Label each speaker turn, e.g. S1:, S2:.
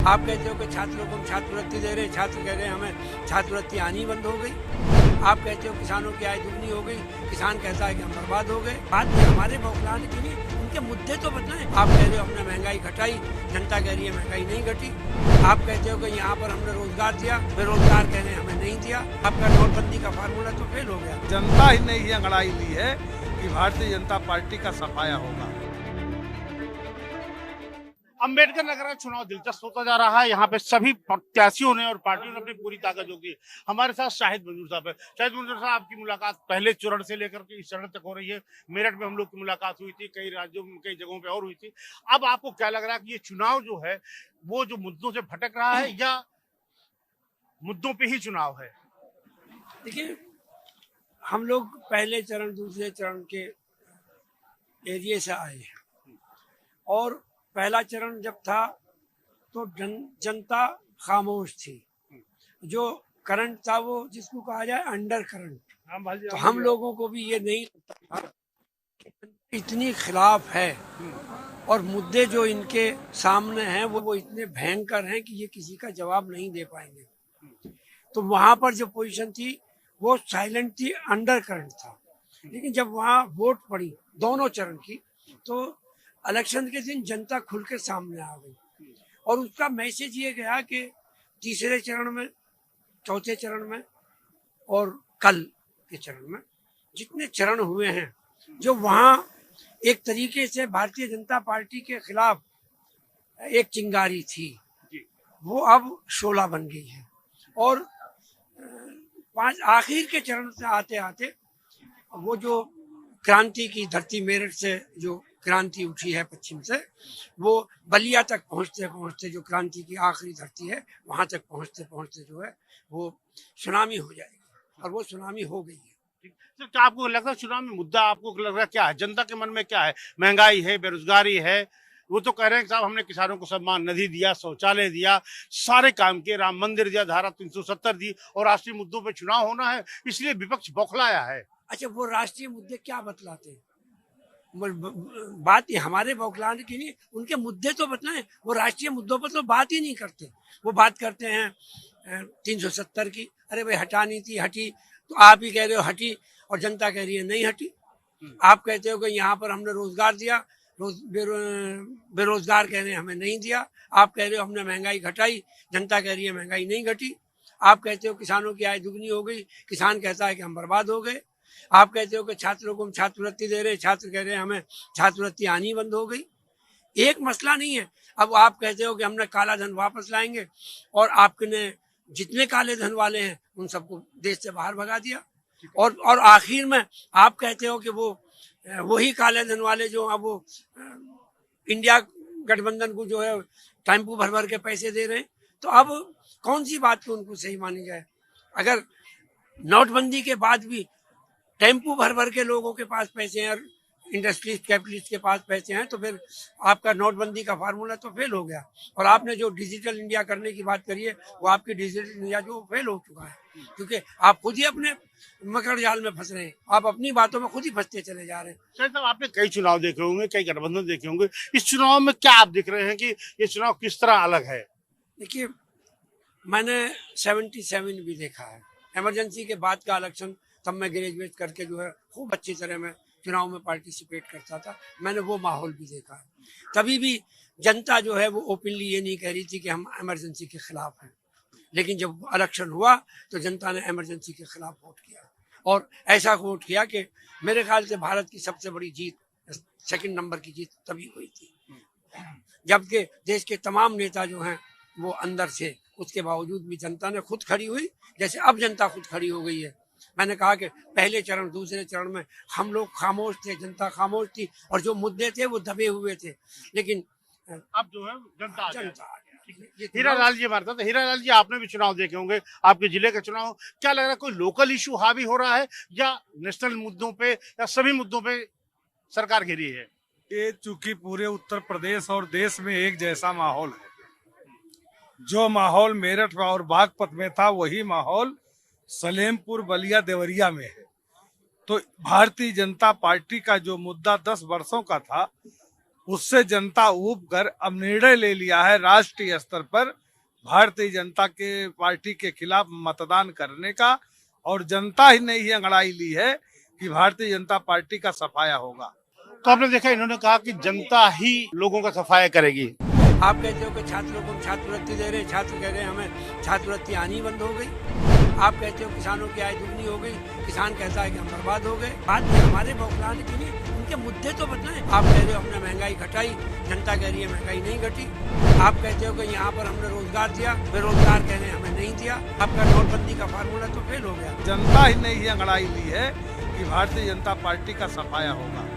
S1: आप कहते हो कि छात्रों को हम छात्रवृत्ति दे रहे हैं, छात्र कह रहे हैं हमें छात्रवृत्ति आनी बंद हो गई। आप कहते हो किसानों की आय दुगनी हो गई, किसान कहता है कि हम बर्बाद हो गए। बात हमारे बौखलाने के लिए उनके मुद्दे तो बताएं। आप कह रहे हो हमने महंगाई घटाई, जनता कह रही है महंगाई नहीं घटी। आप कहते हो कि यहाँ पर हमने रोजगार दिया, बेरोजगार कह रहे हैं हमें नहीं दिया। आपका नोटबंदी का फार्मूला तो फेल हो गया।
S2: जनता ही ने ये अंगड़ाई ली है कि भारतीय जनता पार्टी का सफाया होगा।
S3: अम्बेडकर नगर का चुनाव दिलचस्प होता जा रहा है। यहाँ पे सभी प्रत्याशियों ने और पार्टियों ने अपनी पूरी ताकत जोगी है। हमारे साथ शाहिद मंजूर साहब है। शाहिद मंजूर साहब, आपकी मुलाकात पहले चरण से लेकर के इस चरण तक हो रही है। मेरठ में हम लोग की मुलाकात हुई थी, कई राज्यों में कई जगहों पे और हुई थी। अब आपको क्या लग रहा है कि ये चुनाव जो है वो जो मुद्दों से भटक रहा है या मुद्दों पे ही चुनाव है?
S1: देखिए, हम लोग पहले चरण दूसरे चरण के एरिए से आए हैं और पहला चरण जब था तो जनता खामोश थी। जो करंट था वो जिसको कहा जाए अंडर करंट, तो हम लोगों को भी ये नहीं लगता था इतनी खिलाफ है और मुद्दे जो इनके सामने हैं वो इतने भयंकर हैं कि ये किसी का जवाब नहीं दे पाएंगे। तो वहां पर जो पोजीशन थी वो साइलेंट थी, अंडर करंट था। लेकिन जब वहाँ वोट पड़ी दोनों चरण की तो इलेक्शन के दिन जनता खुल के सामने आ गई और उसका मैसेज ये गया कि तीसरे चरण में, चौथे चरण में और कल के चरण में जितने चरण हुए हैं, जो वहाँ एक तरीके से भारतीय जनता पार्टी के खिलाफ एक चिंगारी थी, वो अब शोला बन गई है। और आखिर के चरण से आते आते वो जो क्रांति की धरती, मेरठ से जो क्रांति उठी है पश्चिम से, वो बलिया तक पहुंचते पहुंचते जो क्रांति की आखिरी धरती है वहां तक पहुंचते पहुंचते जो है वो सुनामी हो जाएगी और वो सुनामी हो गई है।
S3: तो क्या आपको लगता है चुनाव में मुद्दा आपको लग रहा है क्या है? जनता के मन में क्या है? महंगाई है, बेरोजगारी है। वो तो कह रहे हैं कि साहब हमने किसानों को सम्मान निधि दिया, शौचालय दिया, सारे काम किए, राम मंदिर दिया, धारा 370 दी और राष्ट्रीय मुद्दों पे चुनाव होना है, इसलिए विपक्ष बौखलाया है।
S1: अच्छा, वो राष्ट्रीय मुद्दे क्या बतलाते हैं? बात ये हमारे बौखलाने की नहीं, उनके मुद्दे तो बतलाएं। वो राष्ट्रीय मुद्दों पर तो बात ही नहीं करते। वो बात करते हैं 370 की। अरे भाई हटानी थी, हटी, तो आप ही कह रहे हो हटी और जनता कह रही है नहीं हटी। आप कहते हो कि यहाँ पर हमने रोजगार दिया, बेरोजगार कह रहे हैं हमें नहीं दिया। आप कह रहे हो हमने महंगाई घटाई, जनता कह रही है महंगाई नहीं घटी। आप कहते हो किसानों की आय दुगनी हो गई, किसान कहता है कि हम बर्बाद हो गए। आप कहते हो कि छात्रों को हम छात्रवृत्ति दे रहे हैं, छात्र कह रहे हैं हमें छात्रवृत्ति आनी बंद हो गई। एक मसला नहीं है। अब आप कहते हो कि हमने काला धन वापस लाएंगे और आपने जितने काले धन वाले हैं उन सबको देश से बाहर भगा दिया। और आखिर में आप कहते हो कि वो वही काले धन वाले जो अब वो इंडिया गठबंधन को जो है टेम्पू भर भर के पैसे दे रहे हैं। तो अब कौन सी बात को उनको सही मानी जाए? अगर नोटबंदी के बाद भी टेम्पू भर भर के लोगों के पास पैसे हैं और इंडस्ट्रीज कैपिटलिस्ट के पास पैसे हैं, तो फिर आपका नोटबंदी का फार्मूला तो फेल हो गया। और आपने जो डिजिटल इंडिया करने की बात करी है वो आपकी डिजिटल इंडिया जो फेल हो चुका है, क्योंकि आप खुद ही अपने मकर जाल में फंस रहे हैं। आप अपनी बातों में खुद ही फंसते चले जा रहे हैं।
S3: शायद साहब आपने कई चुनाव देखे होंगे, कई गठबंधन देखे होंगे। इस चुनाव में क्या आप दिख रहे हैं कि ये चुनाव किस तरह अलग है?
S1: देखिए, मैंने 77 भी देखा है, इमरजेंसी के बाद का इलेक्शन। तब मैं ग्रेजुएट करके जो है खूब अच्छी तरह मैं चुनाव में पार्टिसिपेट करता था। मैंने वो माहौल भी देखा है। तभी भी जनता जो है वो ओपनली ये नहीं कह रही थी कि हम इमरजेंसी के खिलाफ हैं, लेकिन जब इलेक्शन हुआ तो जनता ने इमरजेंसी के खिलाफ वोट किया और ऐसा वोट किया कि मेरे ख्याल से भारत की सबसे बड़ी जीत, सेकंड नंबर की जीत तभी हुई थी जबकि देश के तमाम नेता जो हैं वो अंदर थे। उसके बावजूद भी जनता ने खुद खड़ी हुई, जैसे अब जनता खुद खड़ी हो गई है। मैंने कहा कि पहले चरण दूसरे चरण में हम लोग खामोश थे, जनता खामोश थी और जो मुद्दे थे वो दबे हुए थे, लेकिन
S3: अब जो है जनता आ
S1: गया।
S3: हीरा लाल जी हमारे साथ। हीरा लाल जी, आपने भी चुनाव देखे होंगे, आपके जिले का चुनाव। क्या लग रहा है, कोई लोकल इशू हावी हो रहा है या नेशनल मुद्दों पे या सभी मुद्दों पे सरकार घिरी है?
S2: ये चूंकि पूरे उत्तर प्रदेश और देश में एक जैसा माहौल है, जो माहौल मेरठ और बागपत में था वही माहौल सलेमपुर, बलिया, देवरिया में है। तो भारतीय जनता पार्टी का जो मुद्दा 10 वर्षों का था उससे जनता ऊब कर अब निर्णय ले लिया है राष्ट्रीय स्तर पर भारतीय जनता के पार्टी के खिलाफ मतदान करने का, और जनता ही ने ही अंगड़ाई ली है कि भारतीय जनता पार्टी का सफाया होगा।
S3: तो आपने देखा इन्होंने कहा कि जनता ही लोगों का सफाया करेगी।
S1: आप कहते हो कि छात्रों को हम छात्रवृत्ति दे रहे हैं, छात्र कह रहे हैं हमें छात्रवृत्ति आनी बंद हो गई। आप कहते हो किसानों की आय दुगनी हो गई, किसान कहता है कि हम बर्बाद हो गए। बात में हमारे बौखलाने के लिए उनके मुद्दे तो बताएं। आप कह रहे हो हमने महंगाई घटाई, जनता कह रही है महंगाई नहीं घटी। आप कहते हो कि यहाँ पर हमने रोजगार दिया, बेरोजगार कह रहे हैं हमें नहीं दिया। आपका नोटबंदी का फार्मूला तो फेल हो गया।
S2: जनता ही ने ही अंगड़ाई ली है कि भारतीय जनता पार्टी का सफाया होगा।